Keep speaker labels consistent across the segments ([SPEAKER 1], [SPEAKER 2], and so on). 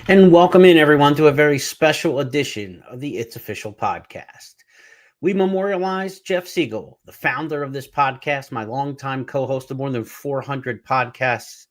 [SPEAKER 1] And welcome in, everyone, to a very special edition of the It's Official podcast. We memorialize Jeff Siegel, the founder of this podcast, my longtime co-host of more than 400 podcasts,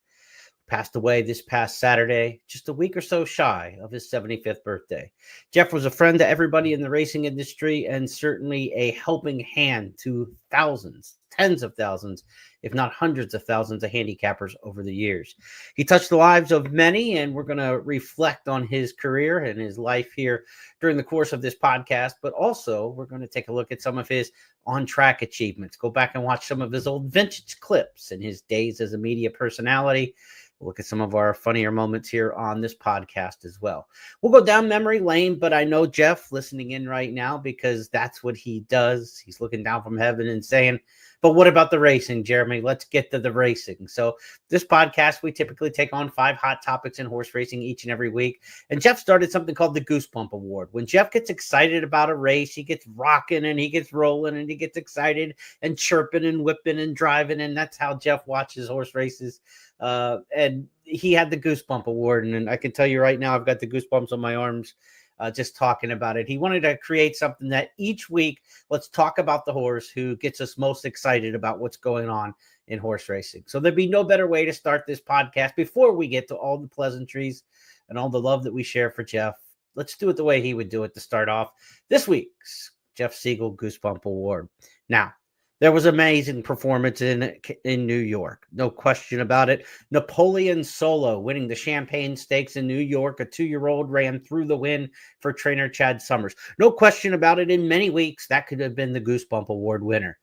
[SPEAKER 1] passed away this past Saturday, just a week or so shy of his 75th birthday. Jeff was a friend to everybody in the racing industry and certainly a helping hand to thousands, tens of thousands, if not hundreds of thousands of handicappers over the years. He touched the lives of many, and we're going to reflect on his career and his life here during the course of this podcast, but also we're going to take a look at some of his on-track achievements, go back and watch some of his old vintage clips and his days as a media personality. We'll look at some of our funnier moments here on this podcast as well. We'll go down memory lane, but I know Jeff listening in right now because that's what he does. He's looking down from heaven and saying, but what about the racing, Jeremy? Let's get to the racing. So this podcast, we typically take on 5 hot topics in horse racing each and every week. And Jeff started something called the Goosebump Award. When Jeff gets excited about a race, he gets rocking and he gets rolling and he gets excited and chirping and whipping and driving. And that's how Jeff watches horse races. And he had the Goosebump Award. And I can tell you right now, I've got the goosebumps on my arms just talking about it. He wanted to create something that each week, let's talk about the horse who gets us most excited about what's going on in horse racing. So there'd be no better way to start this podcast before we get to all the pleasantries and all the love that we share for Jeff. Let's do it the way he would do it to start off this week's Jeff Siegel Goosebump Award. Now, there was amazing performance in New York. No question about it. Napoleon Solo winning the Champagne Stakes in New York. A 2-year-old ran through the win for trainer Chad Summers. No question about it. In many weeks, that could have been the Goosebump Award winner.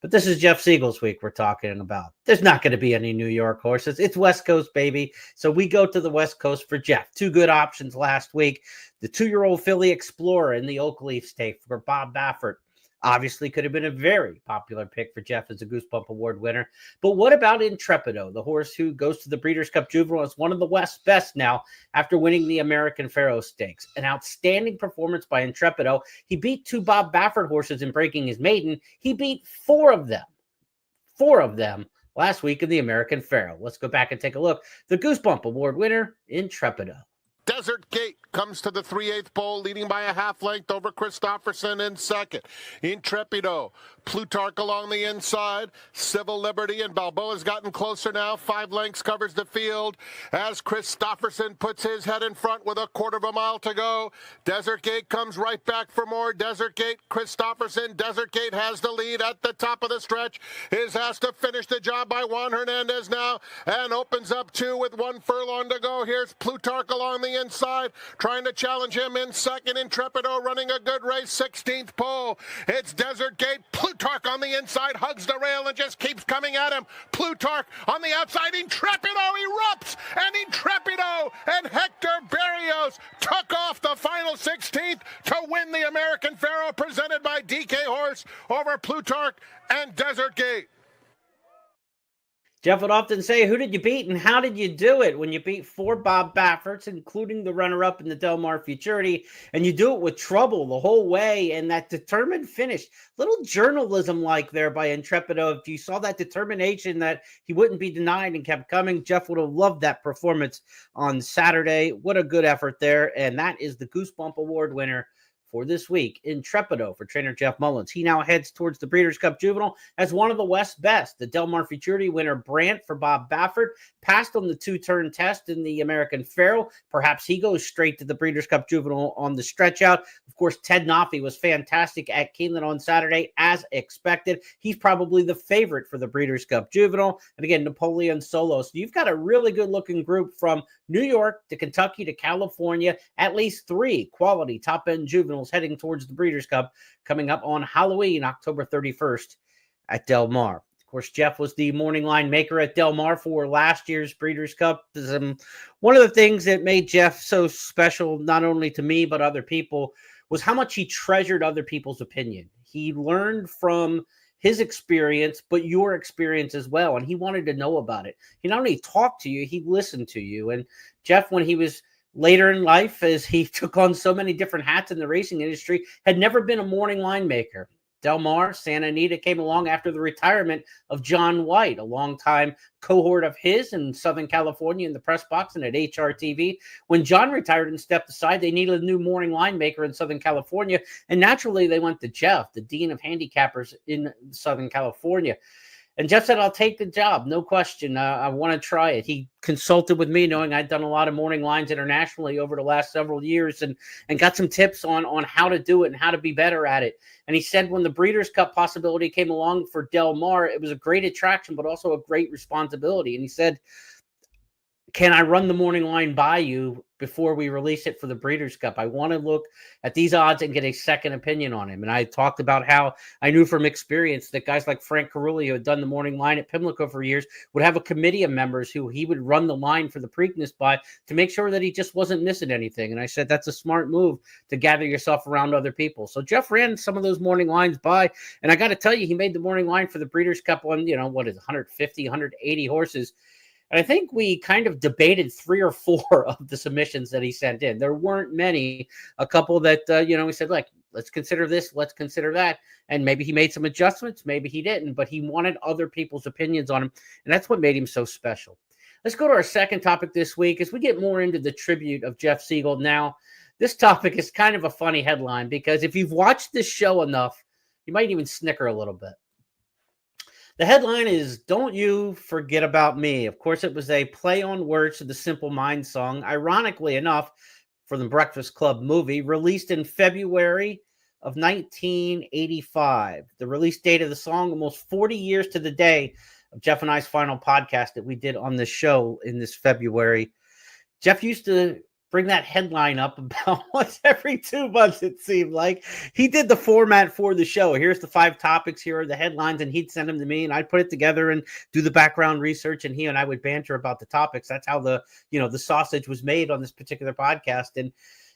[SPEAKER 1] But this is Jeff Siegel's week we're talking about. There's not going to be any New York horses. It's West Coast, baby. So we go to the West Coast for Jeff. 2 good options last week. The 2-year-old filly Explorer in the Oak Leaf Stake for Bob Baffert. Obviously could have been a very popular pick for Jeff as a Goosebump Award winner. But what about Intrepido, the horse who goes to the Breeders' Cup Juvenile as one of the West's best now after winning the American Pharoah Stakes? An outstanding performance by Intrepido. He beat 2 Bob Baffert horses in breaking his maiden. He beat 4 of them last week in the American Pharoah. Let's go back and take a look. The Goosebump Award winner, Intrepido.
[SPEAKER 2] Desert Gate comes to the 3/8 pole, leading by a half length over Christopherson in second. Intrepido, Plutarch along the inside, Civil Liberty, and Balboa's gotten closer now. 5 lengths covers the field as Christopherson puts his head in front with a 1/4 mile to go. Desert Gate comes right back for more. Desert Gate, Christopherson. Desert Gate has the lead at the top of the stretch. Is asked to finish the job by Juan Hernandez now and opens up 2 with 1 furlong to go. Here's Plutarch along the inside, trying to challenge him in second. Intrepido running a good race, 16th pole. It's Desert Gate. Plutarch on the inside, hugs the rail and just keeps coming at him. Plutarch on the outside. Intrepido erupts, and Intrepido and Hector Berrios took off the final 16th to win the American Pharoah presented by DK Horse over Plutarch and Desert Gate.
[SPEAKER 1] Jeff would often say, who did you beat and how did you do it? When you beat 4 Bob Bafferts, including the runner-up in the Del Mar Futurity, and you do it with trouble the whole way, and that determined finish. Little journalism-like there by Intrepido. If you saw that determination that he wouldn't be denied and kept coming, Jeff would have loved that performance on Saturday. What a good effort there, and that is the Goosebump Award winner for this week, Intrepido for trainer Jeff Mullins. He now heads towards the Breeders' Cup Juvenile as one of the West's best. The Del Mar Futurity winner Brandt for Bob Baffert passed on the 2-turn test in the American Pharoah. Perhaps he goes straight to the Breeders' Cup Juvenile on the stretch out. Of course, Ted Noffey was fantastic at Keeneland on Saturday, as expected. He's probably the favorite for the Breeders' Cup Juvenile. And again, Napoleon Solo. So you've got a really good-looking group from New York to Kentucky to California, at least 3 quality top-end juveniles heading towards the Breeders' Cup coming up on Halloween, October 31st at Del Mar. Of course, Jeff was the morning line maker at Del Mar for last year's Breeders' Cup. One of the things that made Jeff so special, not only to me, but other people, was how much he treasured other people's opinion. He learned from his experience, but your experience as well. And he wanted to know about it. He not only talked to you, he listened to you. And Jeff, when he was later in life, as he took on so many different hats in the racing industry, had never been a morning line maker. Del Mar, Santa Anita came along after the retirement of John White, a longtime cohort of his in Southern California in the press box and at HRTV. When John retired and stepped aside, they needed a new morning line maker in Southern California, and naturally they went to Jeff, the dean of handicappers in Southern California. And Jeff said, I'll take the job, no question. I want to try it. He consulted with me, knowing I'd done a lot of morning lines internationally over the last several years, and got some tips on how to do it and how to be better at it. And he said when the Breeders' Cup possibility came along for Del Mar, it was a great attraction, but also a great responsibility. And he said, can I run the morning line by you before we release it for the Breeders' Cup? I want to look at these odds and get a second opinion on him. And I talked about how I knew from experience that guys like Frank Carulli, who had done the morning line at Pimlico for years, would have a committee of members who he would run the line for the Preakness by to make sure that he just wasn't missing anything. And I said, that's a smart move to gather yourself around other people. So Jeff ran some of those morning lines by, and I got to tell you, he made the morning line for the Breeders' Cup on, 150, 180 horses. And I think we kind of debated 3 or 4 of the submissions that he sent in. There weren't many, a couple that, we said, like, let's consider this, let's consider that. And maybe he made some adjustments, maybe he didn't, but he wanted other people's opinions on him. And that's what made him so special. Let's go to our second topic this week as we get more into the tribute of Jeff Siegel. Now, this topic is kind of a funny headline because if you've watched this show enough, you might even snicker a little bit. The headline is, Don't You Forget About Me. Of course, it was a play on words to the Simple Minds song, ironically enough, for the Breakfast Club movie, released in February of 1985. The release date of the song, almost 40 years to the day of Jeff and I's final podcast that we did on this show in this February. Jeff used to bring that headline up about once every 2 months, it seemed like. He did the format for the show. Here's the 5 topics, here are the headlines, and he'd send them to me, and I'd put it together and do the background research, and he and I would banter about the topics. That's how the sausage was made on this particular podcast. And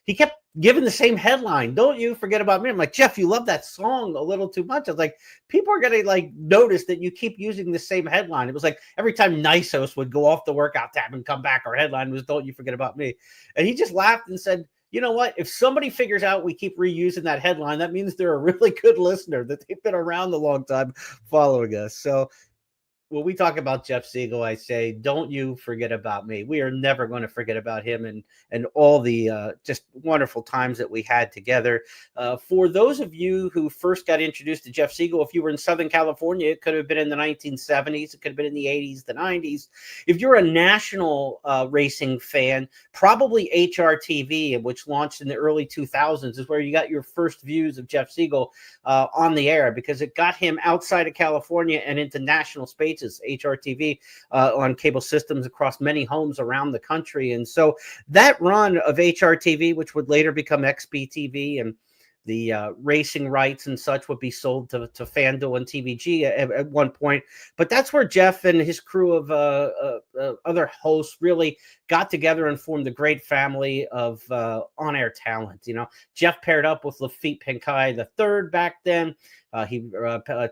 [SPEAKER 1] he kept giving the same headline, Don't You Forget About Me. I'm like, Jeff, you love that song a little too much. I was like, people are going to notice that you keep using the same headline. It was like every time Nysos would go off the workout tab and come back, our headline was Don't You Forget About Me. And he just laughed and said, you know what? If somebody figures out we keep reusing that headline, that means they're a really good listener, that they've been around a long time following us. So when we talk about Jeff Siegel, I say, don't you forget about me. We are never going to forget about him and all the just wonderful times that we had together. For those of you who first got introduced to Jeff Siegel, if you were in Southern California, it could have been in the 1970s. It could have been in the 80s, the 90s. If you're a national racing fan, probably HRTV, which launched in the early 2000s, is where you got your first views of Jeff Siegel on the air, because it got him outside of California and into national spaces. HRTV on cable systems across many homes around the country. And so that run of HRTV, which would later become XBTV, and the racing rights and such would be sold to FanDuel and TVG at one point. But that's where Jeff and his crew of other hosts really got together and formed a great family of on-air talent. Jeff paired up with Lafitte Pinkai III back then. He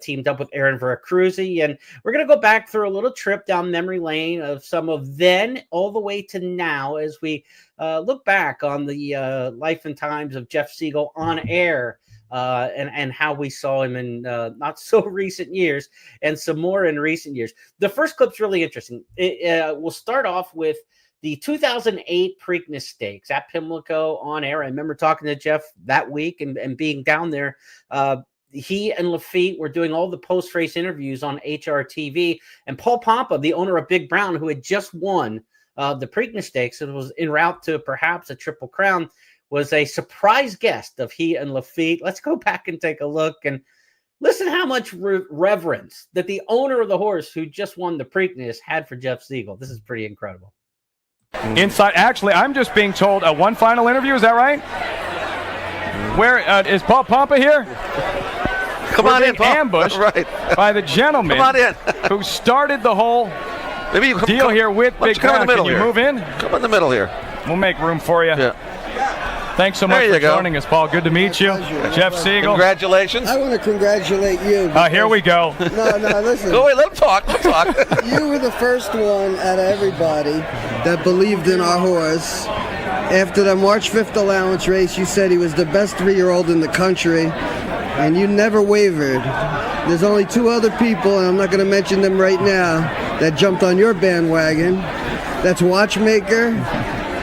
[SPEAKER 1] teamed up with Aaron Veracruzzi, and we're going to go back through a little trip down memory lane of some of then all the way to now as we look back on the life and times of Jeff Siegel on air and how we saw him in not so recent years and some more in recent years. The first clip's really interesting. We'll start off with the 2008 Preakness Stakes at Pimlico on air. I remember talking to Jeff that week and being down there. He and Lafitte were doing all the post-race interviews on HRTV, and Paul Pompa, the owner of Big Brown, who had just won the Preakness Stakes and was en route to perhaps a Triple Crown, was a surprise guest of he and Lafitte. Let's go back and take a look and listen how much reverence that the owner of the horse who just won the Preakness had for Jeff Siegel. This is pretty incredible.
[SPEAKER 3] Inside, actually, I'm just being told one final interview. Is that right? Where is Paul Pompa here?
[SPEAKER 4] Come on in, Paul.
[SPEAKER 3] Ambushed by the gentleman who started the whole deal here with Big Brown. Can you move in?
[SPEAKER 4] Come in the middle here.
[SPEAKER 3] We'll make room for you.
[SPEAKER 4] Yeah.
[SPEAKER 3] Thanks so much for joining us, Paal. Good to meet you. Jeff Siegel.
[SPEAKER 4] Congratulations.
[SPEAKER 5] I want to congratulate you.
[SPEAKER 3] Here we go.
[SPEAKER 5] No, listen.
[SPEAKER 4] Go away, let him talk.
[SPEAKER 5] You were the first one out of everybody that believed in our horse. After the March 5th allowance race, you said he was the best 3-year-old in the country. and you never wavered. There's only 2 other people, and I'm not going to mention them right now, that jumped on your bandwagon. That's Watchmaker,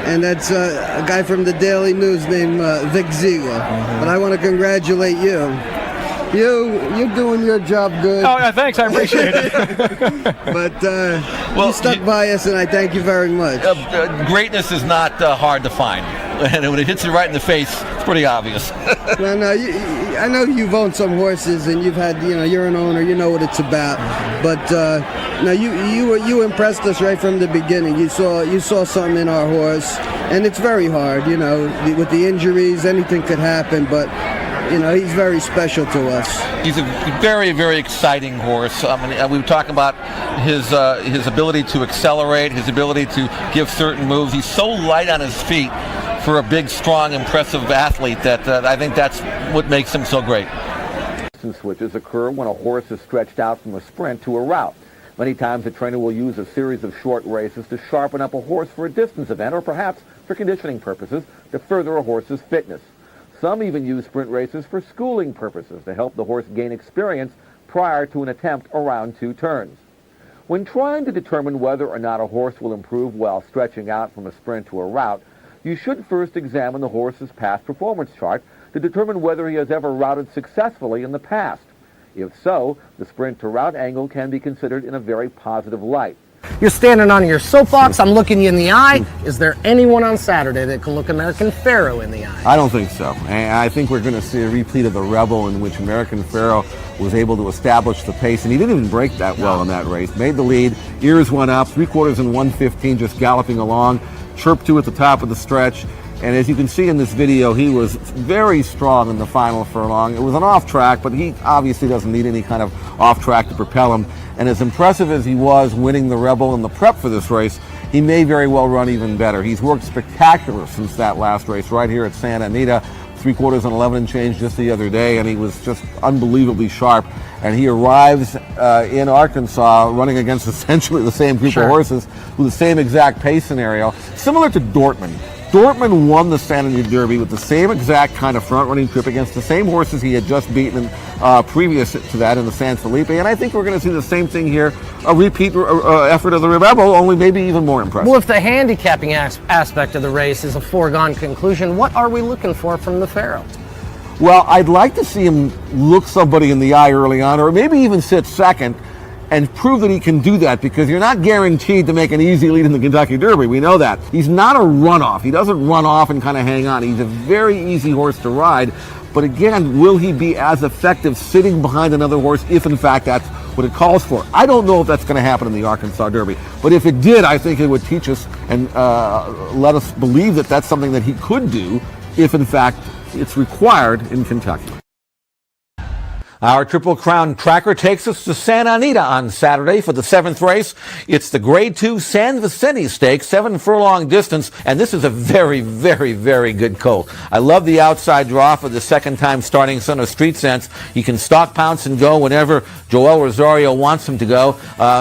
[SPEAKER 5] and that's a guy from the Daily News named Jeff Siegel. But I want to congratulate you. You're doing your job good.
[SPEAKER 3] Oh, yeah, thanks. I appreciate it.
[SPEAKER 5] But you stuck by us, and I thank you very much.
[SPEAKER 4] Greatness is not hard to find. And when it hits you right in the face, it's pretty obvious.
[SPEAKER 5] Well, no, I know you've owned some horses, and you've had, you're an owner, you know what it's about. But no, you impressed us right from the beginning. You saw something in our horse, and it's very hard, with the injuries, anything could happen, but he's very special to us.
[SPEAKER 4] He's a very, very exciting horse. We were talking about his ability to accelerate, his ability to give certain moves. He's so light on his feet for a big, strong, impressive athlete that I think that's what makes him so great.
[SPEAKER 6] Switches occur when a horse is stretched out from a sprint to a route. Many times a trainer will use a series of short races to sharpen up a horse for a distance event or perhaps for conditioning purposes to further a horse's fitness. Some even use sprint races for schooling purposes to help the horse gain experience prior to an attempt around 2 turns. When trying to determine whether or not a horse will improve while stretching out from a sprint to a route, you should first examine the horse's past performance chart to determine whether he has ever routed successfully in the past. If so, the sprint to route angle can be considered in a very positive light.
[SPEAKER 7] You're standing on your soapbox, I'm looking you in the eye. Is there anyone on Saturday that can look American Pharoah in the eye?
[SPEAKER 8] I don't think so. And I think we're going to see a repeat of the Rebel in which American Pharoah was able to establish the pace, and he didn't even break that well in that race. Made the lead, ears went up, 3/4 in 1:15, just galloping along, chirp 2 at the top of the stretch. And as you can see in this video, he was very strong in the final furlong. It was an off track, but he obviously doesn't need any kind of off track to propel him. And as impressive as he was winning the Rebel in the prep for this race, he may very well run even better. He's worked spectacular since that last race right here at Santa Anita, 3/4 on 11 and change just the other day, and he was just unbelievably sharp. And he arrives in Arkansas running against essentially the same group of horses with the same exact pace scenario, similar to Dortmund. Dortmund won the Santa Anita Derby with the same exact kind of front-running trip against the same horses he had just beaten previous to that in the San Felipe, and I think we're going to see the same thing here, a repeat effort of the Rebel, only maybe even more impressive.
[SPEAKER 7] Well, if the handicapping aspect of the race is a foregone conclusion, what are we looking for from the Pharaoh?
[SPEAKER 8] Well, I'd like to see him look somebody in the eye early on, or maybe even sit second, and prove that he can do that, because you're not guaranteed to make an easy lead in the Kentucky Derby. We know that. He's not a runoff. He doesn't run off and kind of hang on. He's a very easy horse to ride. But again, will he be as effective sitting behind another horse if, in fact, that's what it calls for? I don't know if that's going to happen in the Arkansas Derby. But if it did, I think it would teach us and let us believe that that's something that he could do if, in fact, it's required in Kentucky.
[SPEAKER 4] Our Triple Crown tracker takes us to Santa Anita on Saturday for the 7th race. It's the Grade 2 San Vicente Stakes, 7 furlong distance, and this is a very, very, very good colt. I love the outside draw for the second time starting son of Street Sense. He can stalk, pounce, and go whenever Joel Rosario wants him to go.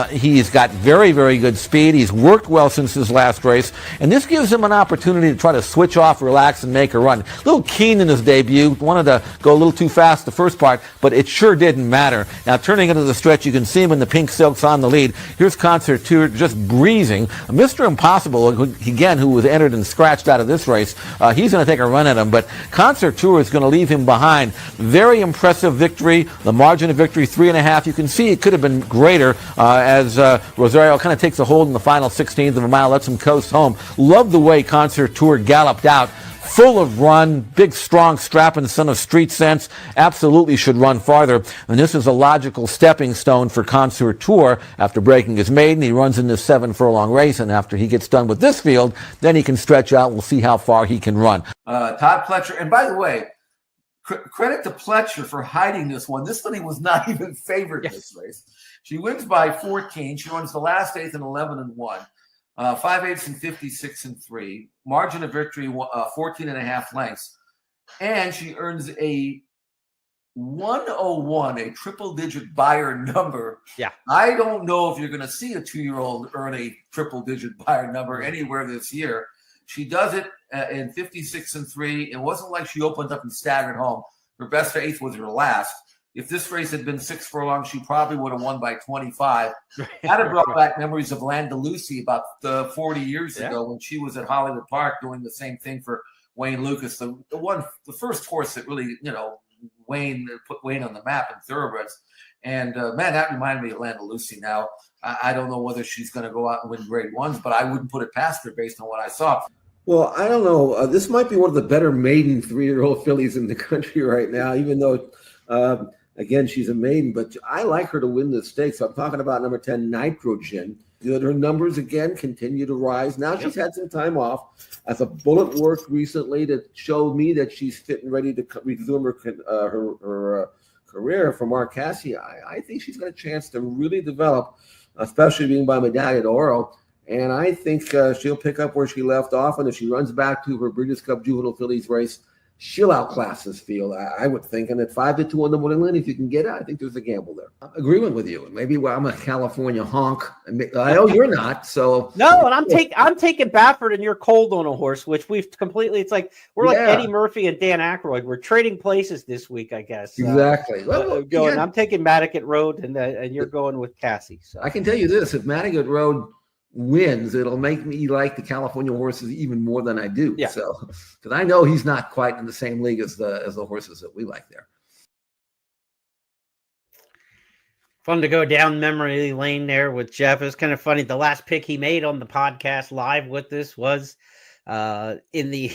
[SPEAKER 4] He's got very, very good speed. He's worked well since his last race, and this gives him an opportunity to try to switch off, relax, and make a run. A little keen in his debut, wanted to go a little too fast the first part, but it sure didn't matter. Now, turning into the stretch, you can see him in the pink silks on the lead. Here's Concert Tour just breezing. Mr. Impossible, again, who was entered and scratched out of this race, he's going to take a run at him, but Concert Tour is going to leave him behind. Very impressive victory. The margin of victory, 3.5. You can see it could have been greater as Rosario kind of takes a hold in the final 16th of a mile, lets him coast home. Love the way Concert Tour galloped out. Full of run, big, strong, strapping son of Street Sense, absolutely should run farther. And this is a logical stepping stone for Concert Tour. After breaking his maiden, he runs in this 7 furlong race, and after he gets done with this field, then he can stretch out. We'll see how far he can run.
[SPEAKER 9] Todd Pletcher, and by the way, credit to Pletcher for hiding this one. This one he was not even favored in this race. She wins by 14. She runs the last 8th and 11 and 1. 5/8 and 56 and 3. Margin of victory, 14.5 lengths. And she earns a 101, a triple-digit buyer number.
[SPEAKER 1] Yeah.
[SPEAKER 9] I don't know if you're going to see a 2-year-old earn a triple-digit buyer number anywhere this year. She does it in 56 and 3. It wasn't like she opened up and staggered home. Her best eighth was her last. If this race had been 6 furlongs, she probably would have won by 25. That had brought back memories of Landalusi about 40 years ago when she was at Hollywood Park doing the same thing for Wayne Lucas, the first horse that really, Wayne put Wayne on the map in thoroughbreds. And man, that reminded me of Landalusi. Now, I don't know whether she's going to go out and win grade ones, but I wouldn't put it past her based on what I saw.
[SPEAKER 8] Well, I don't know. This might be one of the better maiden 3-year-old fillies in the country right now, even though, again, she's a maiden. But I like her to win the stakes. I'm talking about number 10, Nitrogen. Her numbers, again, continue to rise. Now she's had some time off. As a bullet worked recently that showed me that she's fit and ready to resume her career for Mark Cassidy. I think she's got a chance to really develop, especially being by Medaglia d'Oro. And I think she'll pick up where she left off. And if she runs back to her Breeders' Cup Juvenile Fillies race, she'll outclass this field, I would think. And at 5-2 on the morning line, if you can get it, I think there's a gamble there. I'm agreeing with you. Maybe I'm a California honk. I know you're not. So
[SPEAKER 1] no, and I'm taking Baffert, and you're cold on a horse, which we've completely. It's like we're like Eddie Murphy and Dan Aykroyd. We're trading places this week, I guess.
[SPEAKER 8] Exactly.
[SPEAKER 1] I'm taking Madigan Road, and you're going with Cassie. So
[SPEAKER 8] I can tell you this: if Madigan Road wins, it'll make me like the California horses even more than I do.
[SPEAKER 1] Yeah.
[SPEAKER 8] So, because I know he's not quite in the same league as the horses that we like there.
[SPEAKER 1] Fun to go down memory lane there with Jeff. It was kind of funny. The last pick he made on the podcast live with this was in the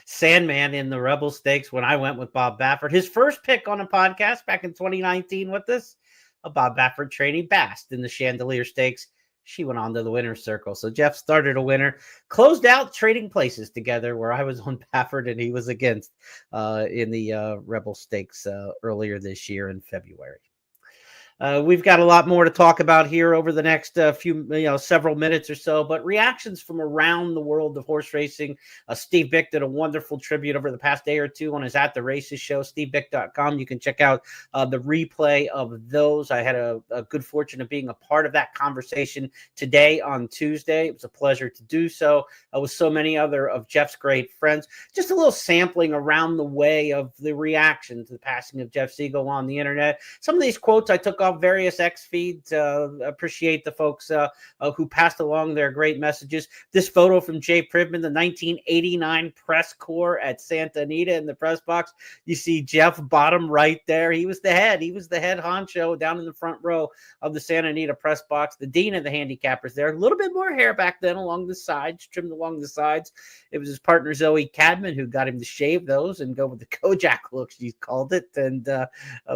[SPEAKER 1] Sandman in the Rebel Stakes when I went with Bob Baffert. His first pick on a podcast back in 2019 with this, a Bob Baffert training Bast in the Chandelier Stakes. She went on to the winner's circle. So Jeff started a winner, closed out trading places together where I was on Baffert and he was against in the Rebel Stakes earlier this year in February. We've got a lot more to talk about here over the next several minutes or so, but reactions from around the world of horse racing. Steve Bick did a wonderful tribute over the past day or two on his At the Races show, stevebick.com. You can check out the replay of those. I had a good fortune of being a part of that conversation today on Tuesday. It was a pleasure to do so with so many other of Jeff's great friends. Just a little sampling around the way of the reaction to the passing of Jeff Siegel on the internet. Some of these quotes I took off various X feeds. Appreciate the folks who passed along their great messages. This photo from Jay Pribman, the 1989 press corps at Santa Anita in the press box. You see Jeff bottom right there. He was the head. He was the head honcho down in the front row of the Santa Anita press box. The dean of the handicappers there. A little bit more hair back then along the sides, trimmed along the sides. It was his partner Zoe Cadman who got him to shave those and go with the Kojak look, she called it, and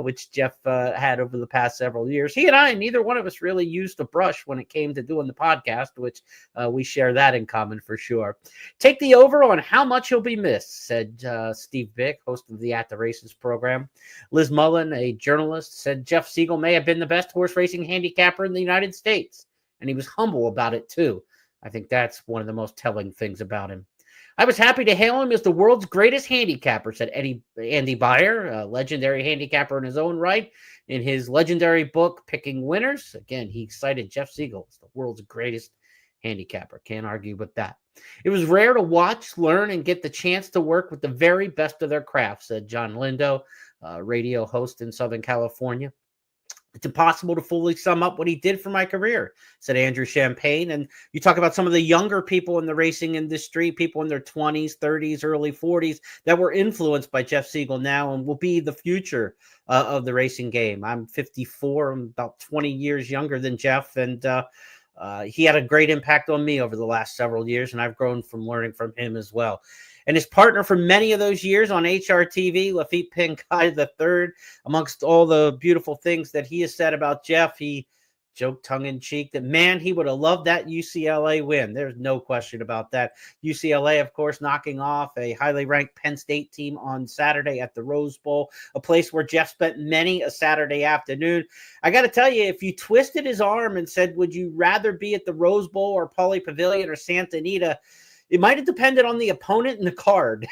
[SPEAKER 1] which Jeff had over the past several years. He and I, neither one of us really used a brush when it came to doing the podcast, which we share that in common for sure. Take the over on how much he'll be missed, said Steve Bick, host of the At the Races program. Liz Mullen, a journalist, said Jeff Siegel may have been the best horse racing handicapper in the United States, and he was humble about it too. I think that's one of the most telling things about him. I was happy to hail him as the world's greatest handicapper, said Andy Beyer, a legendary handicapper in his own right. In his legendary book, Picking Winners, again, he cited Jeff Siegel as the world's greatest handicapper. Can't argue with that. It was rare to watch, learn, and get the chance to work with the very best of their craft, said John Lindo, radio host in Southern California. It's impossible to fully sum up what he did for my career, said Andrew Champagne. And you talk about some of the younger people in the racing industry, people in their 20s, 30s, early 40s that were influenced by Jeff Siegel now and will be the future of the racing game. I'm 54. I'm about 20 years younger than Jeff. And he had a great impact on me over the last several years. And I've grown from learning from him as well. And his partner for many of those years on HRTV, Lafitte Pinkai III, amongst all the beautiful things that he has said about Jeff, he joked tongue-in-cheek that, man, he would have loved that UCLA win. There's no question about that. UCLA, of course, knocking off a highly ranked Penn State team on Saturday at the Rose Bowl, a place where Jeff spent many a Saturday afternoon. I got to tell you, if you twisted his arm and said, would you rather be at the Rose Bowl or Pauley Pavilion or Santa Anita, it might have depended on the opponent and the card.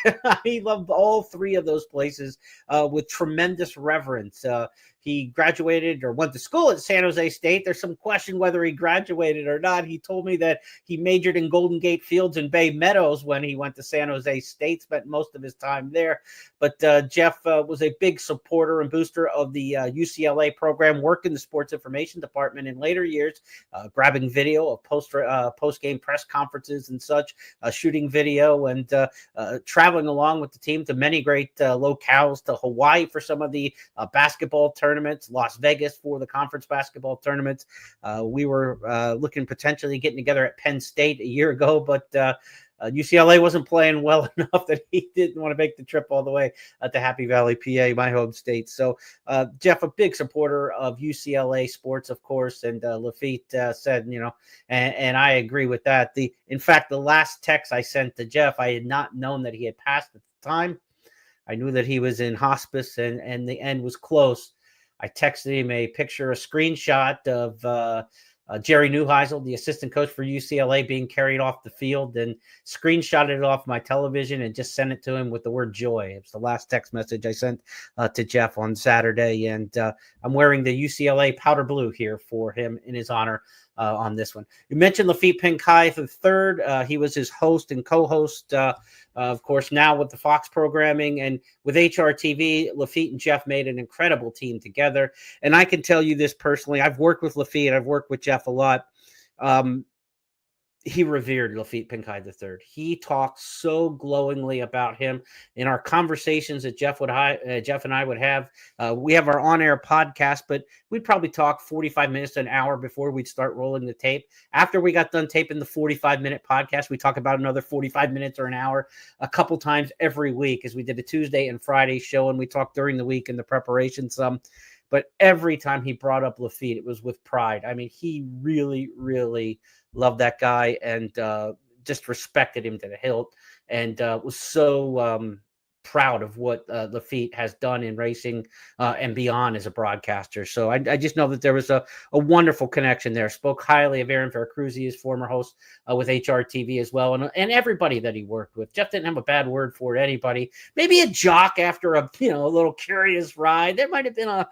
[SPEAKER 1] He loved all three of those places with tremendous reverence. he graduated or went to school at San Jose State. There's some question whether he graduated or not. He told me that he majored in Golden Gate Fields and Bay Meadows when he went to San Jose State, spent most of his time there. But Jeff was a big supporter and booster of the UCLA program, worked in the sports information department in later years, grabbing video of post-game press conferences and such, shooting video, and traveling along with the team to many great locales, to Hawaii for some of the basketball tournaments, Las Vegas for the conference basketball tournaments. We were looking potentially getting together at Penn State a year ago, but UCLA wasn't playing well enough that he didn't want to make the trip all the way to Happy Valley, PA, my home state. So, Jeff, a big supporter of UCLA sports, of course, and Lafitte said, and I agree with that. In fact, the last text I sent to Jeff, I had not known that he had passed at the time. I knew that he was in hospice and the end was close. I texted him a picture, a screenshot of Jerry Neuheisel, the assistant coach for UCLA, being carried off the field, and screenshotted it off my television and just sent it to him with the word joy. It was the last text message I sent to Jeff on Saturday, and I'm wearing the UCLA powder blue here for him in his honor on this one. You mentioned Lafitte Pinkai III. He was his host and co-host, of course, now with the Fox programming and with HRTV. Lafitte and Jeff made an incredible team together. And I can tell you this personally. I've worked with Lafitte. I've worked with Jeff a lot. He revered Lafitte Pinkai III. He talked so glowingly about him in our conversations that Jeff and I would have. We have our on-air podcast, but we'd probably talk 45 minutes to an hour before we'd start rolling the tape. After we got done taping the 45-minute podcast, we talk about another 45 minutes or an hour a couple times every week, as we did a Tuesday and Friday show, and we talked during the week in the preparation some. But every time he brought up Lafitte, it was with pride. I mean, he really, really loved that guy and just respected him to the hilt, and was so proud of what Lafitte has done in racing and beyond as a broadcaster. So I just know that there was a wonderful connection there. Spoke highly of Aaron Veracruzzi, his former host with HRTV as well, and everybody that he worked with. Jeff didn't have a bad word for anybody. Maybe a jock after a little curious ride. There might have been a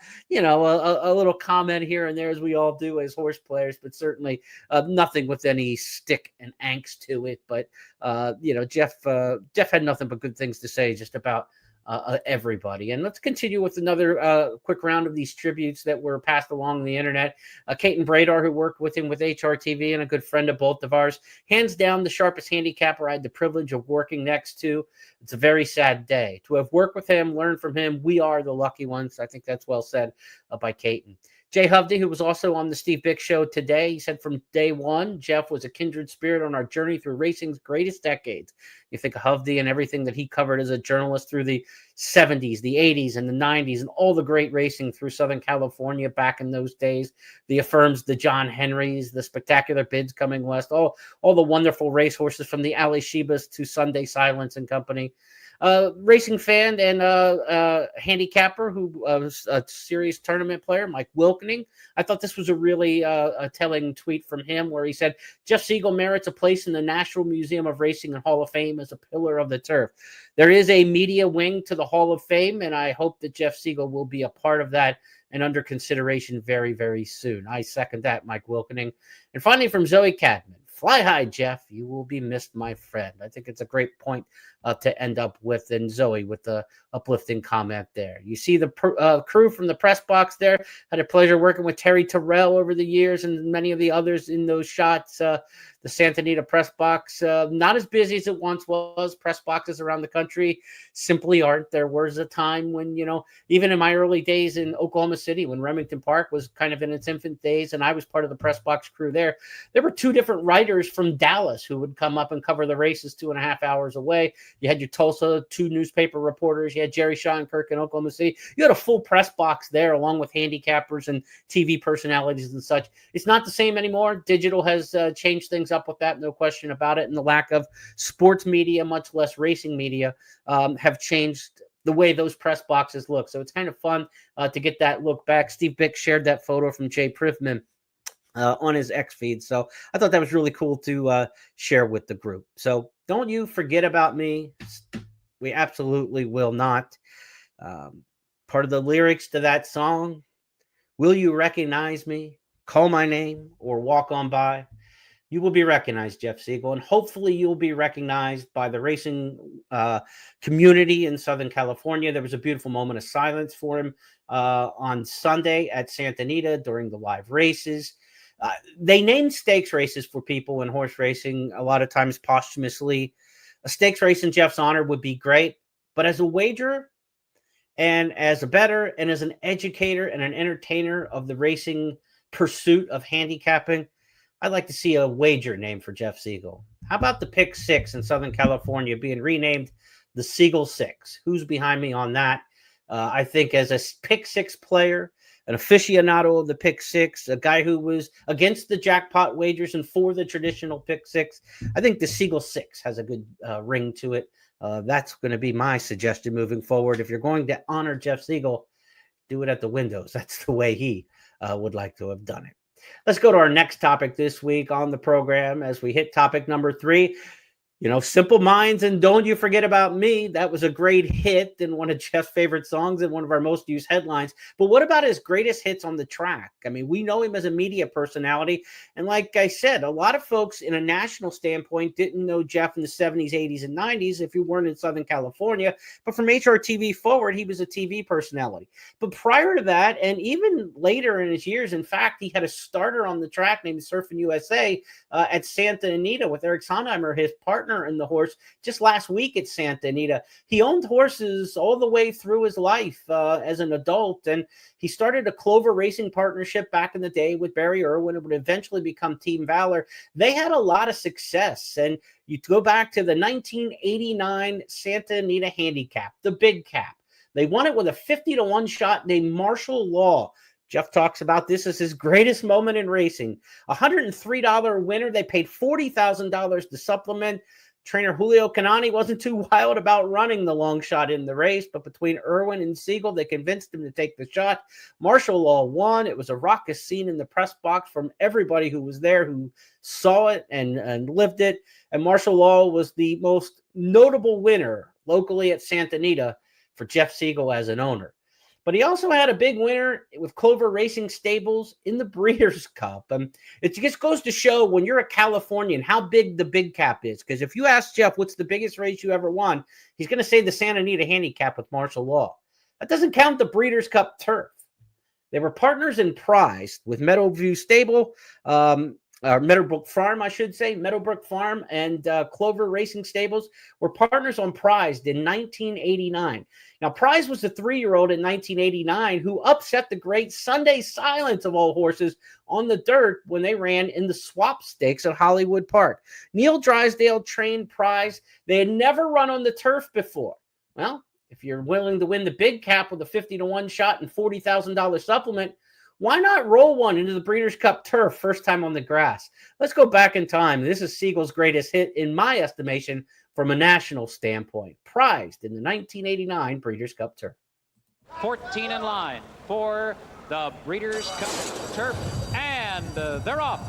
[SPEAKER 1] little comment here and there, as we all do as horse players, but certainly nothing with any stick and angst to it. But Jeff had nothing but good things to say just about everybody. And let's continue with another quick round of these tributes that were passed along the internet. Caton Bradar, who worked with him with HRTV and a good friend of both of ours, hands down the sharpest handicapper I had the privilege of working next to. It's a very sad day. To have worked with him, learned from him, we are the lucky ones. I think that's well said by Caton. Jay Hovde, who was also on the Steve Bick Show today, he said from day one, Jeff was a kindred spirit on our journey through racing's greatest decades. You think of Hovde and everything that he covered as a journalist through the 70s, the 80s, and the 90s, and all the great racing through Southern California back in those days. The Affirms, the John Henrys, the Spectacular Bids coming west, all the wonderful racehorses from the Ali Shebas to Sunday Silence and company. Racing fan and handicapper who was a serious tournament player, Mike Wilkening. I thought this was a really telling tweet from him where he said, Jeff Siegel merits a place in the National Museum of Racing and Hall of Fame as a pillar of the turf. There is a media wing to the Hall of Fame, and I hope that Jeff Siegel will be a part of that and under consideration very, very soon. I second that, Mike Wilkening. And finally, from Zoe Cadman. Fly high, Jeff. You will be missed, my friend. I think it's a great point to end up with. And Zoe with the uplifting comment there. You see the crew from the press box there. Had a pleasure working with Terry Terrell over the years and many of the others in those shots. The Santa Anita press box, not as busy as it once was. Press boxes around the country simply aren't. There was a time when, even in my early days in Oklahoma City, when Remington Park was kind of in its infant days, and I was part of the press box crew there were two different writers from Dallas who would come up and cover the races 2.5 hours away. You had your Tulsa, 2 newspaper reporters. You had Jerry Schottenkirk in Oklahoma City. You had a full press box there, along with handicappers and TV personalities and such. It's not the same anymore. Digital has changed things up with that, no question about it. And the lack of sports media, much less racing media, have changed the way those press boxes look. So it's kind of fun to get that look back. Steve Bick shared that photo from Jay Privman on his X feed. So I thought that was really cool to share with the group. So don't you forget about me. We absolutely will not. Part of the lyrics to that song, Will you recognize me, call my name, or walk on by? You will be recognized, Jeff Siegel, and hopefully you'll be recognized by the racing community in Southern California. There was a beautiful moment of silence for him on Sunday at Santa Anita during the live races. They name stakes races for people in horse racing a lot of times posthumously. A stakes race in Jeff's honor would be great, but as a wagerer and as a bettor and as an educator and an entertainer of the racing pursuit of handicapping, I'd like to see a wager name for Jeff Siegel. How about the Pick Six in Southern California being renamed the Siegel Six? Who's behind me on that? I think as a Pick Six player, an aficionado of the Pick Six, a guy who was against the jackpot wagers and for the traditional Pick Six, I think the Siegel Six has a good ring to it. That's going to be my suggestion moving forward. If you're going to honor Jeff Siegel, do it at the windows. That's the way he would like to have done it. Let's go to our next topic this week on the program as we hit topic number 3. Simple Minds and Don't You Forget About Me. That was a great hit and one of Jeff's favorite songs and one of our most used headlines. But what about his greatest hits on the track? I mean, we know him as a media personality. And like I said, a lot of folks in a national standpoint didn't know Jeff in the 70s, 80s, and 90s if you weren't in Southern California. But from HRTV forward, he was a TV personality. But prior to that, and even later in his years, in fact, he had a starter on the track named Surfing USA at Santa Anita with Eric Sondheimer, his partner in the horse, just last week at Santa Anita. He owned horses all the way through his life as an adult, and he started a Clover Racing partnership back in the day with Barry Irwin. It would eventually become Team Valor. They had a lot of success, and you go back to the 1989 Santa Anita Handicap, the Big Cap. They won it with a 50-1 shot named Martial Law. Jeff talks about this as his greatest moment in racing. $103 winner. They paid $40,000 to supplement. Trainer Julio Canani wasn't too wild about running the long shot in the race, but between Irwin and Siegel, they convinced him to take the shot. Martial Law won. It was a raucous scene in the press box from everybody who was there, who saw it and lived it. And Martial Law was the most notable winner locally at Santa Anita for Jeff Siegel as an owner. But he also had a big winner with Clover Racing Stables in the Breeders' Cup. It just goes to show when you're a Californian how big the Big Cap is. Because if you ask Jeff what's the biggest race you ever won, he's going to say the Santa Anita Handicap with Martial Law. That doesn't count the Breeders' Cup turf. They were partners in prize with Meadowview Stable, Meadowbrook Farm, I should say. Meadowbrook Farm and Clover Racing Stables were partners on Prize in 1989. Now, Prize was a 3-year-old in 1989 who upset the great Sunday Silence of all horses on the dirt when they ran in the Swap Stakes at Hollywood Park. Neil Drysdale trained Prize. They had never run on the turf before. Well, if you're willing to win the Big Cap with a 50-1 shot and $40,000 supplement, why not roll one into the Breeders' Cup turf first time on the grass? Let's go back in time. This is Siegel's greatest hit, in my estimation, from a national standpoint. Prized in the 1989 Breeders' Cup turf.
[SPEAKER 10] 14 in line for the Breeders' Cup turf, and they're off.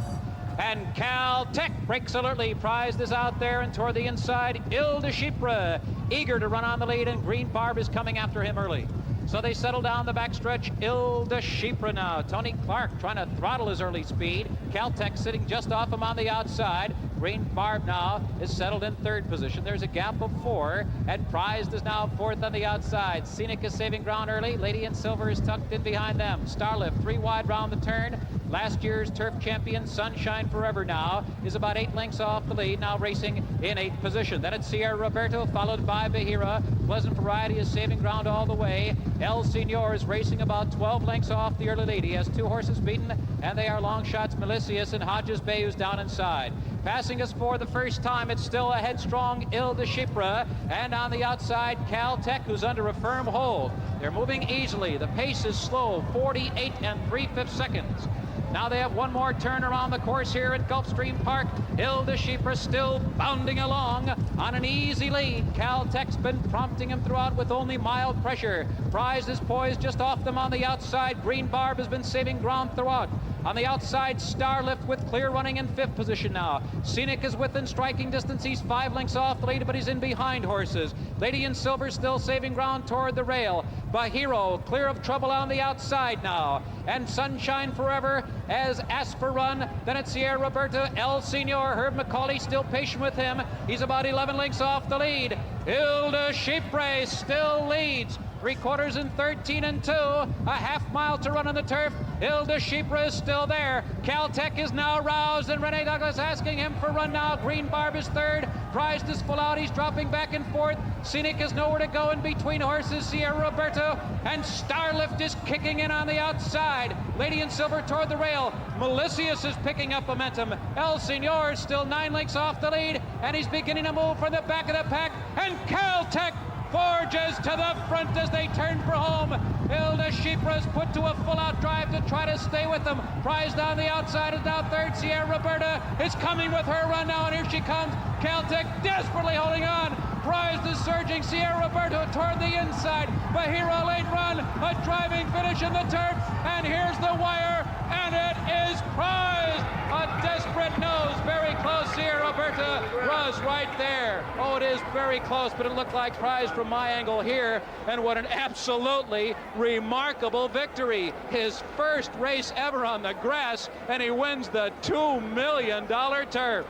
[SPEAKER 10] And Caltech breaks alertly. Prized is out there and toward the inside. Il de Chypre eager to run on the lead, and Green Barb is coming after him early. So they settle down the backstretch. Il de Chypre now. Tony Clark trying to throttle his early speed. Caltech sitting just off him on the outside. Green Barb now is settled in third position. There's a gap of 4, and Prized is now fourth on the outside. Scenic is saving ground early. Lady in Silver is tucked in behind them. Starlift 3 wide round the turn. Last year's turf champion, Sunshine Forever now, is about 8 lengths off the lead, now racing in 8th position. Then it's Sierra Roberto, followed by Bahira. Pleasant Variety is saving ground all the way. El Senor is racing about 12 lengths off the early lead. He has 2 horses beaten, and they are long shots, Melicius and Hodges Bay, who's down inside. Passing us for the first time, it's still a headstrong Il de Chypre, and on the outside, Caltech, who's under a firm hold. They're moving easily. The pace is slow, 48 3/5 seconds. Now they have one more turn around the course here at Gulfstream Park. Il de Chypre still bounding along on an easy lead. Caltech's been prompting him throughout with only mild pressure. Prize is poised just off them on the outside. Green Barb has been saving ground throughout. On the outside, Starlift with Clear running in 5th position now. Scenic is within striking distance. He's 5 lengths off the lead, but he's in behind horses. Lady in Silver still saving ground toward the rail. Bahiro clear of trouble on the outside now. And Sunshine Forever as Asper run. Then it's Sierra Roberta, El Senor. Herb McCauley still patient with him. He's about 11 lengths off the lead. Hilda Chypre still leads. 3/4 and 13 and 2. A half mile to run on the turf. Hilda Chypre is still there. Caltech is now roused, and Renee Douglas asking him for run now. Green Barb is 3rd. Prize is full out. He's dropping back and forth. Scenic is nowhere to go in between horses. Sierra Roberto and Starlift is kicking in on the outside. Lady in Silver toward the rail. Melicius is picking up momentum. El Senor is still 9 lengths off the lead, and he's beginning to move from the back of the pack. And Caltech forges to the front as they turn for home. Hilda Chypre is put to a full-out drive to try to stay with them. Prize down the outside is now 3rd. Sierra Roberta is coming with her run now, and here she comes. Caltech desperately holding on. Prize is surging. Sierra Roberta toward the inside. Bahira late run. A driving finish in the turf. And here's the wire, and it is Prize. A desperate nose. Very close. Sierra Roberta was right there. Oh, it is very close, but it looked like Prize from my angle here. And what an absolutely remarkable victory. His first race ever on the grass, and he wins the $2 million turf.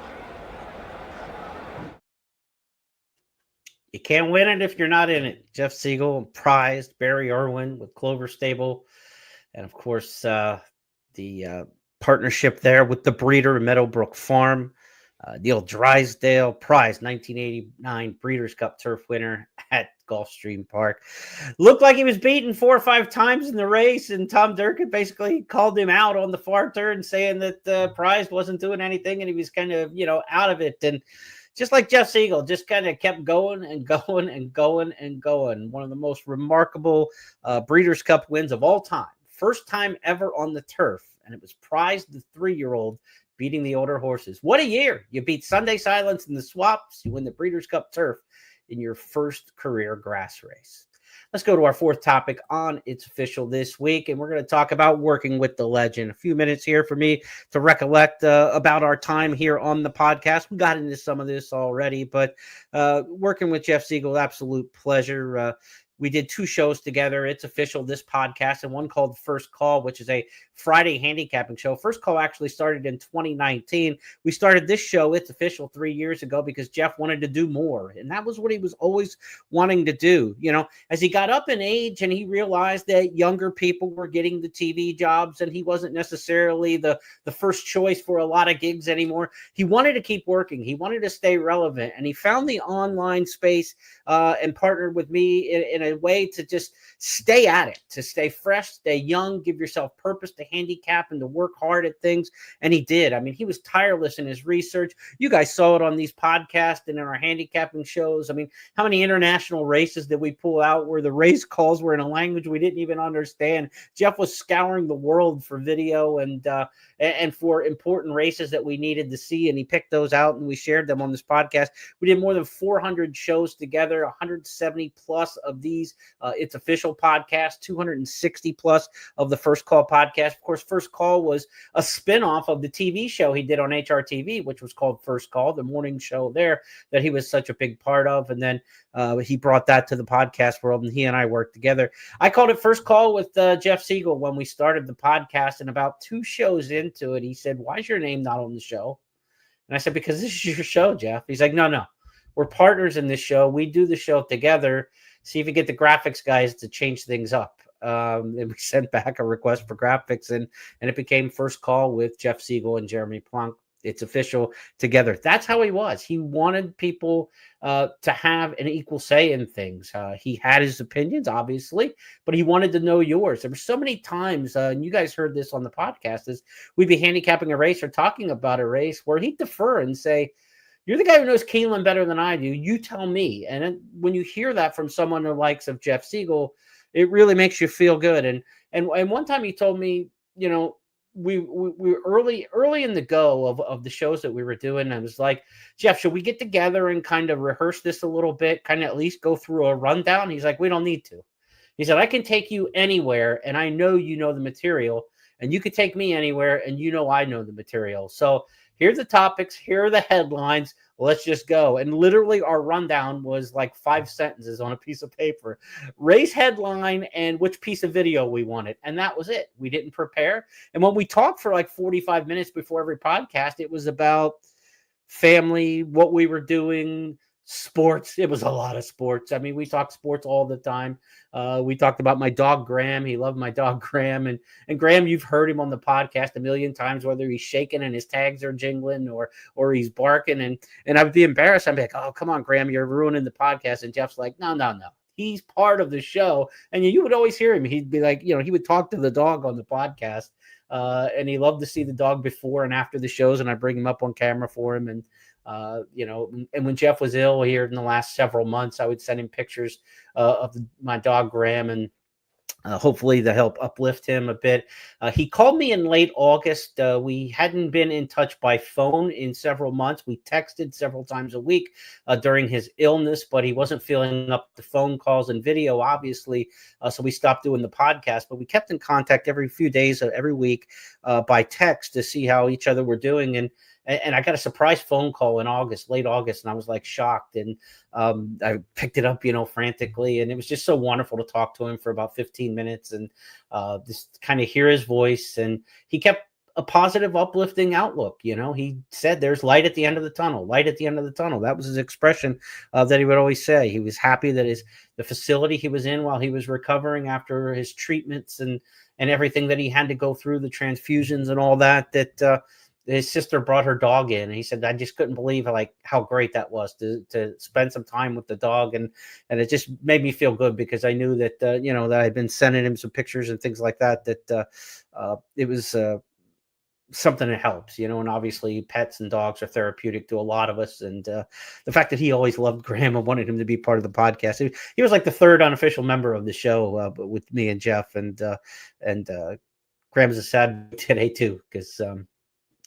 [SPEAKER 1] You can't win it if you're not in it. Jeff Siegel, Prized, Barry Irwin with Clover Stable, and of course the partnership there with the breeder Meadowbrook Farm. Neil Drysdale, Prize, 1989 Breeders' Cup Turf winner at Gulfstream Park. Looked like he was beaten 4 or 5 times in the race, and Tom Durkin basically called him out on the far turn, saying that Prize wasn't doing anything and he was kind of, out of it. And just like Jeff Siegel, just kind of kept going and going and going and going. One of the most remarkable Breeders' Cup wins of all time. First time ever on the turf, and it was Prize, the 3-year-old, beating the older horses. What a year. You beat Sunday Silence in the swaps. You win the Breeders' Cup turf in your first career grass race. Let's go to our 4th topic on It's Official this week, and we're going to talk about working with the legend. A few minutes here for me to recollect about our time here on the podcast. We got into some of this already, but working with Jeff Siegel, absolute pleasure. We did 2 shows together. It's Official, this podcast, and one called First Call, which is a Friday handicapping show. First Call actually started in 2019. We started this show, It's Official, 3 years ago because Jeff wanted to do more. And that was what he was always wanting to do. As he got up in age and he realized that younger people were getting the TV jobs and he wasn't necessarily the first choice for a lot of gigs anymore, he wanted to keep working. He wanted to stay relevant. And he found the online space and partnered with me in a way to just stay at it, to stay fresh, stay young, give yourself purpose to handicap and to work hard at things. And he did. I mean, he was tireless in his research. You guys saw it on these podcasts and in our handicapping shows. I mean, how many international races did we pull out where the race calls were in a language we didn't even understand? Jeff was scouring the world for video and for important races that we needed to see. And he picked those out and we shared them on this podcast. We did more than 400 shows together, 170 plus of these It's Official podcast, 260 plus of the First Call podcast. Of course, First Call was a spinoff of the TV show he did on HRTV, which was called First Call, the morning show there that he was such a big part of. And then he brought that to the podcast world, and he and I worked together. I called it First Call with Jeff Siegel when we started the podcast, and about 2 shows into it, he said, "Why is your name not on the show?" And I said, "Because this is your show, Jeff." He's like, no, we're partners in this show. We do the show together. See if you get the graphics guys to change things up. And we sent back a request for graphics, and it became First Call with Jeff Siegel and Jeremy Plonk. It's Official together. That's how he was. He wanted people to have an equal say in things. He had his opinions, obviously, but he wanted to know yours. There were so many times, and you guys heard this on the podcast, is we'd be handicapping a race or talking about a race where he'd defer and say, "You're the guy who knows Keeneland better than I do. You tell me." And then when you hear that from someone the likes of Jeff Siegel, it really makes you feel good. And one time he told me, we were early in the go of the shows that we were doing. I was like, "Jeff, should we get together and kind of rehearse this a little bit, kind of at least go through a rundown?" He's like, "We don't need to." He said, "I can take you anywhere, and I know you know the material." and you could take me anywhere, and I know the material. So here are the topics. Here are the headlines. Let's just go. And literally our rundown was like 5 sentences on a piece of paper. Race headline and which piece of video we wanted. And that was it. We didn't prepare. And when we talked for like 45 minutes before every podcast, it was about family, what we were doing, sports. It was a lot of sports. I mean, we talk sports all the time. We talked about my dog Graham. He loved my dog Graham, and Graham, you've heard him on the podcast a million times, whether he's shaking and his tags are jingling or he's barking, and I would be embarrassed. I'd be like, "Oh, come on, Graham, you're ruining the podcast." And Jeff's like, "No. He's part of the show." And you would always hear him. He'd be like, he would talk to the dog on the podcast, and he loved to see the dog before and after the shows, and I bring him up on camera for him. And and when Jeff was ill here in the last several months, I would send him pictures of my dog Graham, and hopefully to help uplift him a bit. He called me in late August. We hadn't been in touch by phone in several months. We texted several times a week during his illness, but he wasn't filling up the phone calls and video, obviously. So we stopped doing the podcast, but we kept in contact every few days, every week by text to see how each other were doing. And I got a surprise phone call in August, late August, and I was like shocked. And I picked it up, frantically. And it was just so wonderful to talk to him for about 15 minutes and just kind of hear his voice. And he kept a positive, uplifting outlook. He said there's light at the end of the tunnel, light at the end of the tunnel. That was his expression that he would always say. He was happy that the facility he was in while he was recovering after his treatments and everything that he had to go through, the transfusions and all that his sister brought her dog in, and he said, I just couldn't believe how great that was to spend some time with the dog. And it just made me feel good because I knew that, that I'd been sending him some pictures and things like that it was something that helps, and obviously pets and dogs are therapeutic to a lot of us. And the fact that he always loved Graham and wanted him to be part of the podcast. He was like the third unofficial member of the show with me and Jeff, and Graham's a sad today too, because,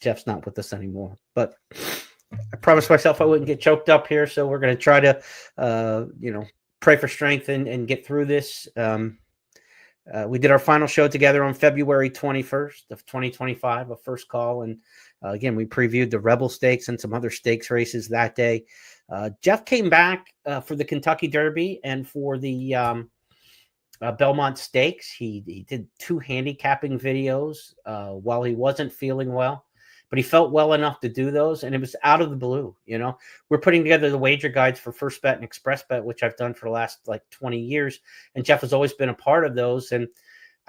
[SPEAKER 1] Jeff's not with us anymore, but I promised myself I wouldn't get choked up here. So we're going to try to, pray for strength and get through this. We did our final show together on February 21st of 2025, a first call. And again, we previewed the Rebel Stakes and some other stakes races that day. Jeff came back for the Kentucky Derby and for the Belmont Stakes. He did 2 handicapping videos while he wasn't feeling well. But he felt well enough to do those, and it was out of the blue. We're putting together the wager guides for First Bet and Express Bet, which I've done for the last 20 years. And Jeff has always been a part of those. And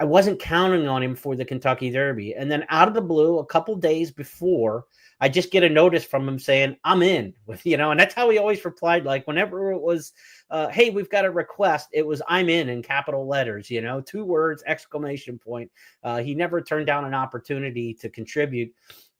[SPEAKER 1] I wasn't counting on him for the Kentucky Derby. And then out of the blue, a couple days before, I just get a notice from him saying, I'm in with, and that's how he always replied. Like whenever it was, hey, we've got a request, it was, I'm in capital letters, 2 words, exclamation point. He never turned down an opportunity to contribute.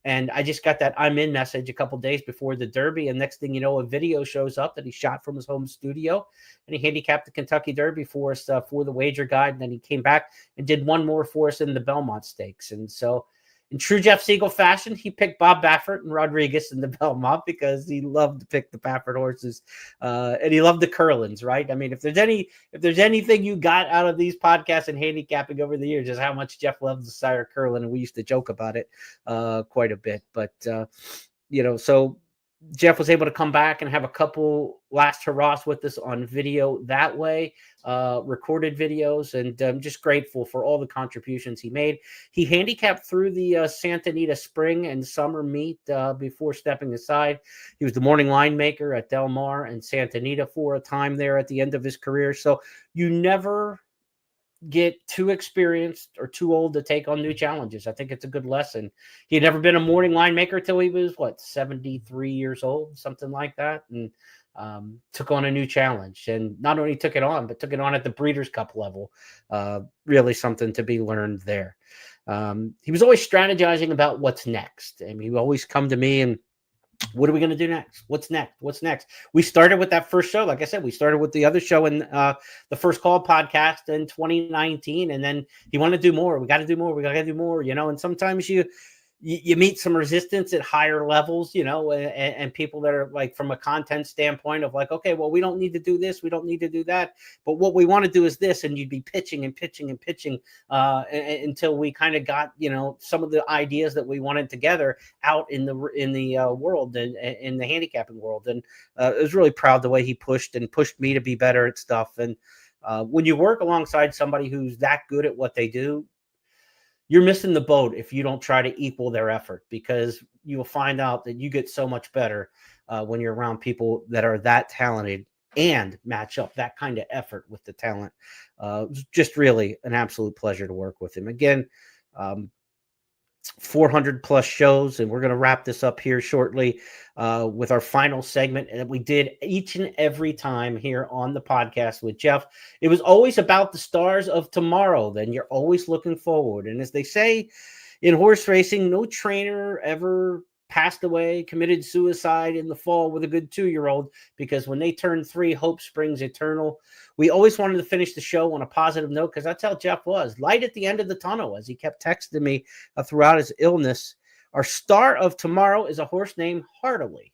[SPEAKER 1] And I just got that I'm in message a couple days before the Derby. And next thing you know, a video shows up that he shot from his home studio. And he handicapped the Kentucky Derby for us for the wager guide. And then he came back and did one more for us in the Belmont Stakes. And so in true Jeff Siegel fashion, he picked Bob Baffert and Rodriguez in the Belmont because he loved to pick the Baffert horses. And he loved the Curlins, right? I mean, if there's anything you got out of these podcasts and handicapping over the years, is how much Jeff loves the sire Curlin. And we used to joke about it quite a bit. But, so Jeff was able to come back and have a couple last hurrahs with us on video that way, recorded videos, and I'm just grateful for all the contributions he made. He handicapped through the Santa Anita spring and summer meet before stepping aside. He was the morning line maker at Del Mar and Santa Anita for a time there at the end of his career. So you never get too experienced or too old to take on new challenges. I think it's a good lesson. He had never been a morning line maker till he was 73 years old, something like that, and took on a new challenge. And not only took it on, but took it on at the Breeders' Cup level. Really something to be learned there. He was always strategizing about what's next. I mean, he would always come to me and, what are we going to do next? What's next? What's next? We started with that first show. Like I said, we started with the other show in the First Call podcast in 2019. And then he wanted to do more. We got to do more. We got to do more, and sometimes you you meet some resistance at higher levels, and people that are like from a content standpoint of like, okay, well, we don't need to do this. We don't need to do that. But what we want to do is this. And you'd be pitching and pitching and pitching until we kind of got, some of the ideas that we wanted together out in the world and in the handicapping world. And I was really proud the way he pushed me to be better at stuff. And when you work alongside somebody who's that good at what they do, you're missing the boat if you don't try to equal their effort, because you will find out that you get so much better when you're around people that are that talented and match up that kind of effort with the talent. Just really an absolute pleasure to work with him. Again, 400 plus shows, and we're going to wrap this up here shortly with our final segment that we did each and every time here on the podcast with Jeff. It was always about the stars of tomorrow. Then you're always looking forward. And as they say in horse racing, no trainer ever passed away, committed suicide in the fall with a good 2-year-old, because when they turn 3, hope springs eternal. We always wanted to finish the show on a positive note, because that's how Jeff was. Light at the end of the tunnel, as he kept texting me throughout his illness. Our star of tomorrow is a horse named Heartily.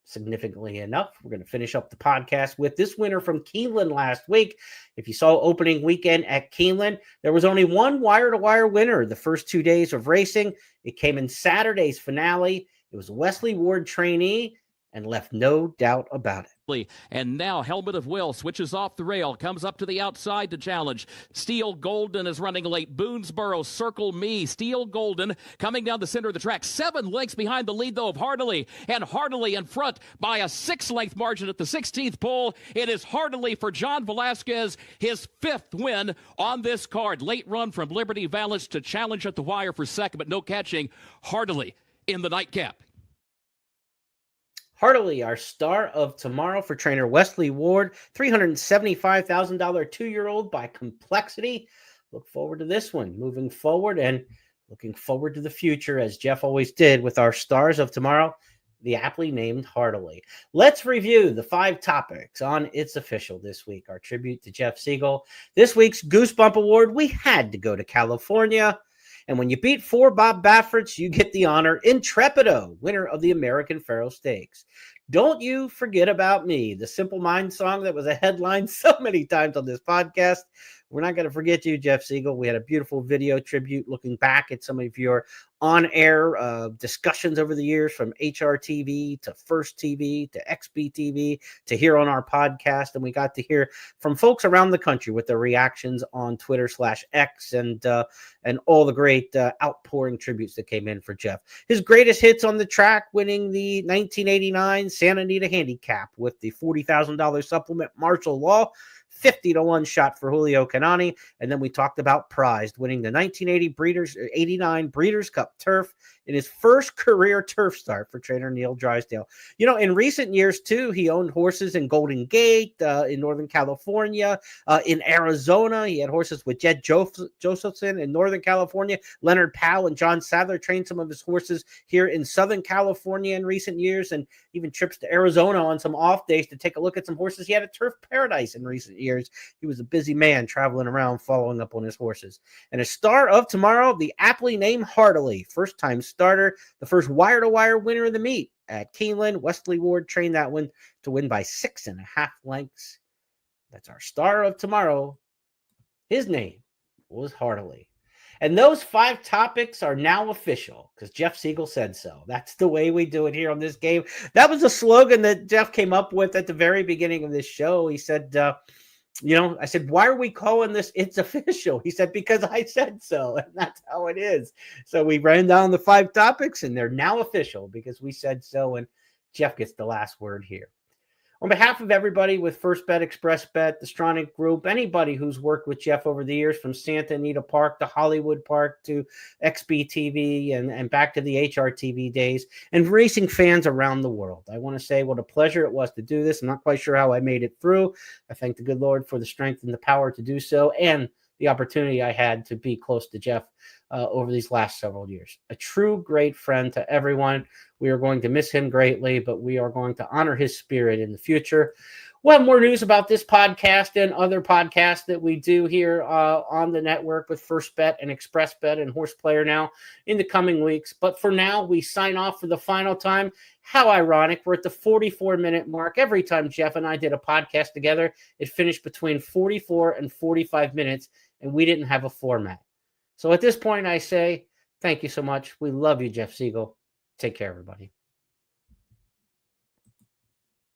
[SPEAKER 1] Significantly enough, we're going to finish up the podcast with this winner from Keeneland last week. If you saw opening weekend at Keeneland, there was only one wire-to-wire winner the first 2 days of racing. It came in Saturday's finale. It was a Wesley Ward trainee and left no doubt about it.
[SPEAKER 11] And now Helmet of Will switches off the rail, comes up to the outside to challenge. Steel Golden is running late. Boonesboro, Circle Me. Steel Golden coming down the center of the track. 7 lengths behind the lead, though, of Heartily. And Heartily in front by a 6-length margin at the 16th pole. It is Heartily for John Velasquez, his 5th win on this card. Late run from Liberty Valance to challenge at the wire for second, but no catching. Heartily in the nightcap.
[SPEAKER 1] Heartily, our star of tomorrow for trainer Wesley Ward, $375,000 2-year-old by Complexity. Look forward to this one moving forward, and looking forward to the future, as Jeff always did with our stars of tomorrow, the aptly named Heartily. Let's review the 5 topics on It's Official this week. Our tribute to Jeff Siegel. This week's Goosebump Award, we had to go to California. And when you beat 4 Bob Bafferts, you get the honor. Intrepido, winner of the American Pharoah Stakes. Don't You Forget About Me, the Simple Minds song that was a headline so many times on this podcast. We're not going to forget you, Jeff Siegel. We had a beautiful video tribute looking back at some of your on-air discussions over the years, from HRTV to First TV to XBTV to here on our podcast. And we got to hear from folks around the country with their reactions on Twitter/X and all the great outpouring tributes that came in for Jeff. His greatest hits on the track, winning the 1989 Santa Anita Handicap with the $40,000 supplement, Martial Law. 50-1 shot for Julio Canani. And then we talked about Prized, winning the 1989 Breeders' Cup Turf in his first career turf start for trainer Neil Drysdale. In recent years, too, he owned horses in Golden Gate, in Northern California, in Arizona. He had horses with Jed Josephson in Northern California. Leonard Powell and John Sadler trained some of his horses here in Southern California in recent years, and even trips to Arizona on some off days to take a look at some horses he had at Turf Paradise in recent years. He was a busy man traveling around following up on his horses. And a star of tomorrow, the aptly named Heartily, first-time starter, the first wire-to-wire winner of the meet at Keeneland. Wesley Ward trained that one to win by 6.5 lengths. That's our star of tomorrow. His name was Heartily. And those 5 topics are now official because Jeff Siegel said so. That's the way we do it here on this game. That was a slogan that Jeff came up with at the very beginning of this show. He said, I said, why are we calling this It's Official? He said, because I said so. And that's how it is. So we ran down the 5 topics, and they're now official because we said so. And Jeff gets the last word here. On behalf of everybody with First Bet, Express Bet, the Stronach Group, anybody who's worked with Jeff over the years, from Santa Anita Park to Hollywood Park to XBTV and back to the HRTV days, and racing fans around the world, I want to say what a pleasure it was to do this. I'm not quite sure how I made it through. I thank the good Lord for the strength and the power to do so, and the opportunity I had to be close to Jeff over these last several years. A true great friend to everyone. We are going to miss him greatly, but we are going to honor his spirit in the future. We'll have more news about this podcast and other podcasts that we do here on the network with First Bet and Express Bet and Horse Player now in the coming weeks. But for now, we sign off for the final time. How ironic. We're at the 44-minute mark. Every time Jeff and I did a podcast together, it finished between 44 and 45 minutes, and we didn't have a format. So at this point, I say thank you so much. We love you, Jeff Siegel. Take care, everybody.